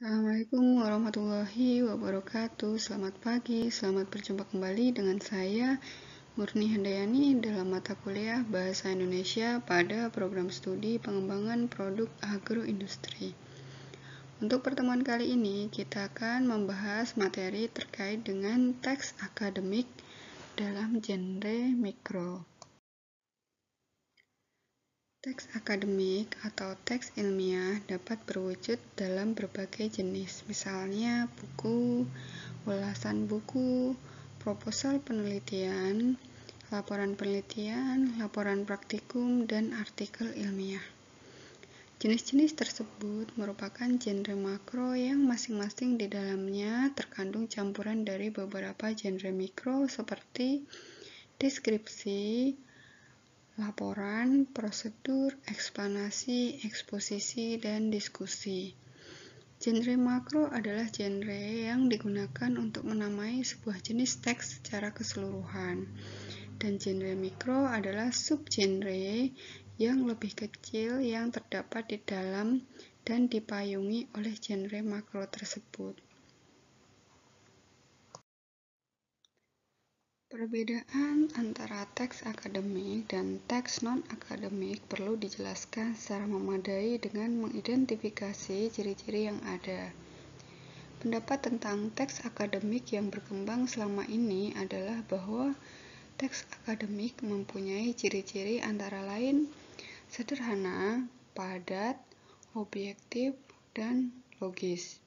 Assalamualaikum warahmatullahi wabarakatuh. Selamat pagi, selamat berjumpa kembali dengan saya Murni Handayani dalam mata kuliah Bahasa Indonesia pada program studi pengembangan produk agroindustri. Untuk pertemuan kali ini kita akan membahas materi terkait dengan teks akademik dalam genre mikro. Teks akademik atau teks ilmiah dapat berwujud dalam berbagai jenis, misalnya buku, ulasan buku, proposal penelitian, laporan penelitian, laporan praktikum, dan artikel ilmiah. Jenis-jenis tersebut merupakan genre makro yang masing-masing di dalamnya terkandung campuran dari beberapa genre mikro seperti deskripsi, laporan, prosedur, eksplanasi, eksposisi, dan diskusi. Genre makro adalah genre yang digunakan untuk menamai sebuah jenis teks secara keseluruhan, dan genre mikro adalah subgenre yang lebih kecil yang terdapat di dalam dan dipayungi oleh genre makro tersebut. Perbedaan antara teks akademik dan teks non-akademik perlu dijelaskan secara memadai dengan mengidentifikasi ciri-ciri yang ada. Pendapat tentang teks akademik yang berkembang selama ini adalah bahwa teks akademik mempunyai ciri-ciri antara lain sederhana, padat, objektif, dan logis.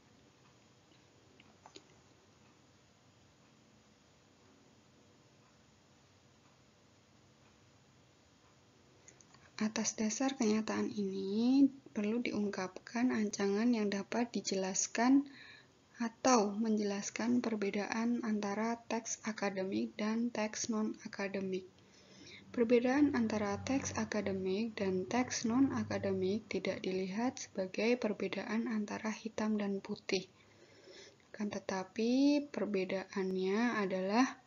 Atas dasar kenyataan ini, perlu diungkapkan ancangan yang dapat dijelaskan atau menjelaskan perbedaan antara teks akademik dan teks non-akademik. Perbedaan antara teks akademik dan teks non-akademik tidak dilihat sebagai perbedaan antara hitam dan putih. Akan tetapi, perbedaannya adalah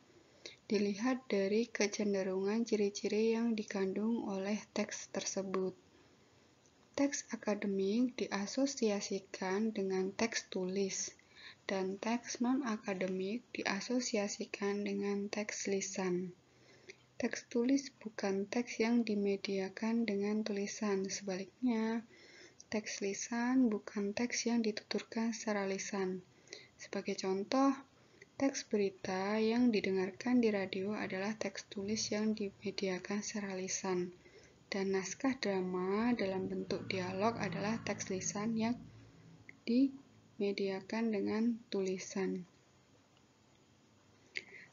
dilihat dari kecenderungan ciri-ciri yang dikandung oleh teks tersebut. Teks akademik diasosiasikan dengan teks tulis, dan teks non-akademik diasosiasikan dengan teks lisan. Teks tulis bukan teks yang dimediakan dengan tulisan, sebaliknya, teks lisan bukan teks yang dituturkan secara lisan. Sebagai contoh, teks berita yang didengarkan di radio adalah teks tulis yang dimediakan secara lisan, dan naskah drama dalam bentuk dialog adalah teks lisan yang dimediakan dengan tulisan.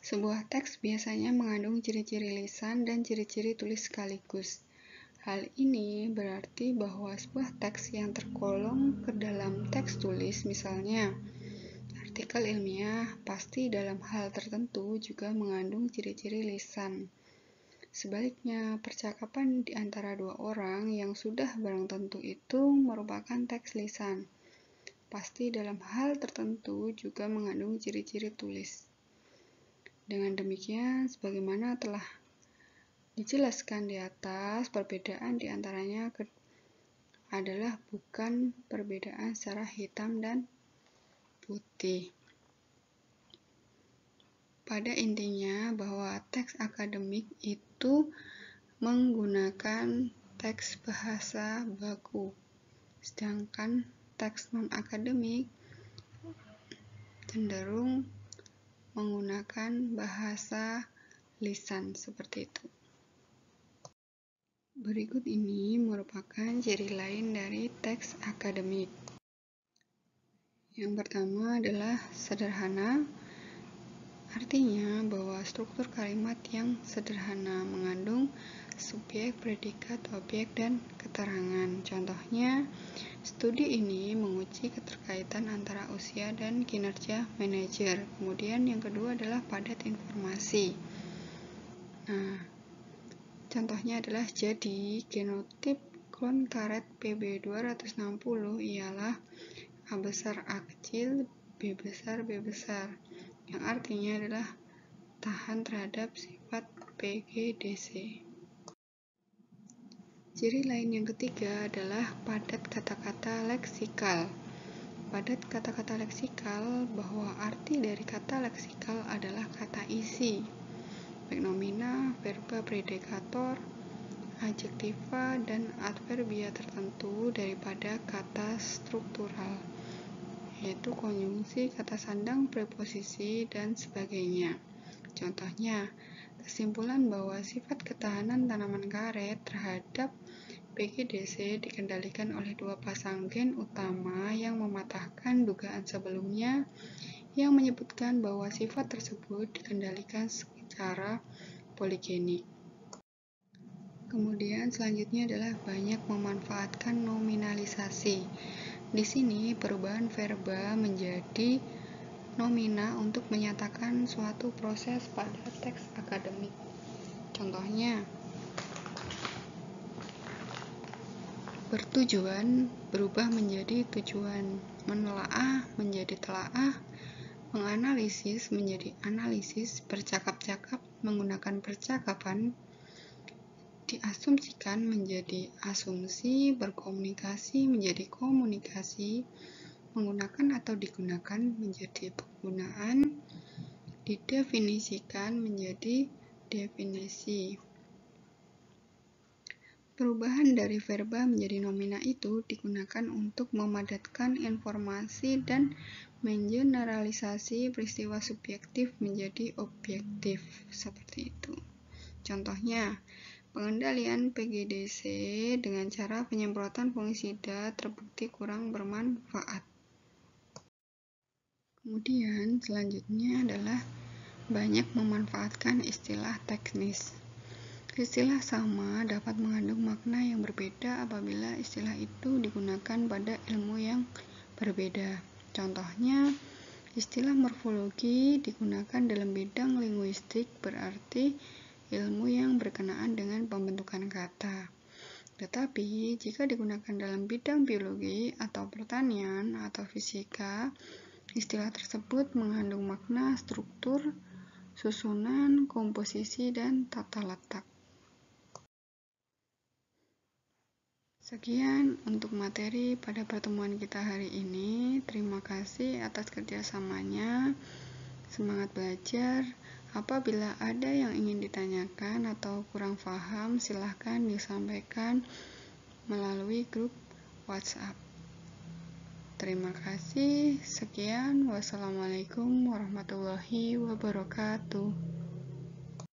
Sebuah teks biasanya mengandung ciri-ciri lisan dan ciri-ciri tulis sekaligus. Hal ini berarti bahwa sebuah teks yang tergolong ke dalam teks tulis, misalnya artikel ilmiah, pasti dalam hal tertentu juga mengandung ciri-ciri lisan. Sebaliknya, percakapan di antara dua orang yang sudah barang tentu itu merupakan teks lisan. Pasti dalam hal tertentu juga mengandung ciri-ciri tulis. Dengan demikian, sebagaimana telah dijelaskan di atas, perbedaan di antaranya adalah bukan perbedaan secara hitam dan putih. Pada intinya, bahwa teks akademik itu menggunakan teks bahasa baku, sedangkan teks non-akademik cenderung menggunakan bahasa lisan seperti itu. Berikut ini merupakan ciri lain dari teks akademik. Yang pertama adalah sederhana, artinya bahwa struktur kalimat yang sederhana mengandung subjek, predikat, objek, dan keterangan. Contohnya, studi ini menguji keterkaitan antara usia dan kinerja manajer. Kemudian yang kedua adalah padat informasi. Contohnya adalah jadi genotip klon karet PB260 ialah A besar A kecil, B besar B besar, yang artinya adalah tahan terhadap sifat PGDC. Ciri lain yang ketiga adalah padat kata-kata leksikal. padat kata-kata leksikal bahwa arti dari kata leksikal adalah kata isi, baik nomina, verba, predikator, adjektiva, dan adverbia tertentu daripada kata struktural, yaitu konjungsi, kata sandang, preposisi, dan sebagainya. Contohnya, kesimpulan bahwa sifat ketahanan tanaman karet terhadap PGDC dikendalikan oleh dua pasang gen utama yang mematahkan dugaan sebelumnya yang menyebutkan bahwa sifat tersebut dikendalikan secara poligenik. Kemudian selanjutnya adalah banyak memanfaatkan nominalisasi. Di sini perubahan verba menjadi nomina untuk menyatakan suatu proses pada teks akademik. Contohnya, bertujuan berubah menjadi tujuan, menelaah menjadi telaah, menganalisis menjadi analisis, bercakap-cakap menggunakan percakapan, diasumsikan menjadi asumsi, berkomunikasi menjadi komunikasi, menggunakan atau digunakan menjadi penggunaan, didefinisikan menjadi definisi. Perubahan dari verba menjadi nomina itu digunakan untuk memadatkan informasi dan mengeneralisasi peristiwa subjektif menjadi objektif, seperti itu. Contohnya, pengendalian PGDC dengan cara penyemprotan fungisida terbukti kurang bermanfaat. Kemudian selanjutnya adalah banyak memanfaatkan istilah teknis. Istilah sama dapat mengandung makna yang berbeda apabila istilah itu digunakan pada ilmu yang berbeda. Contohnya, istilah morfologi digunakan dalam bidang linguistik berarti ilmu yang berkenaan dengan pembentukan kata. Tetapi, jika digunakan dalam bidang biologi atau pertanian atau fisika, istilah tersebut mengandung makna struktur, susunan, komposisi, dan tata letak. Sekian untuk materi pada pertemuan kita hari ini. Terima kasih atas kerjasamanya. Semangat belajar. Apabila ada yang ingin ditanyakan atau kurang paham, silahkan disampaikan melalui grup WhatsApp. Terima kasih. Sekian. Wassalamualaikum warahmatullahi wabarakatuh.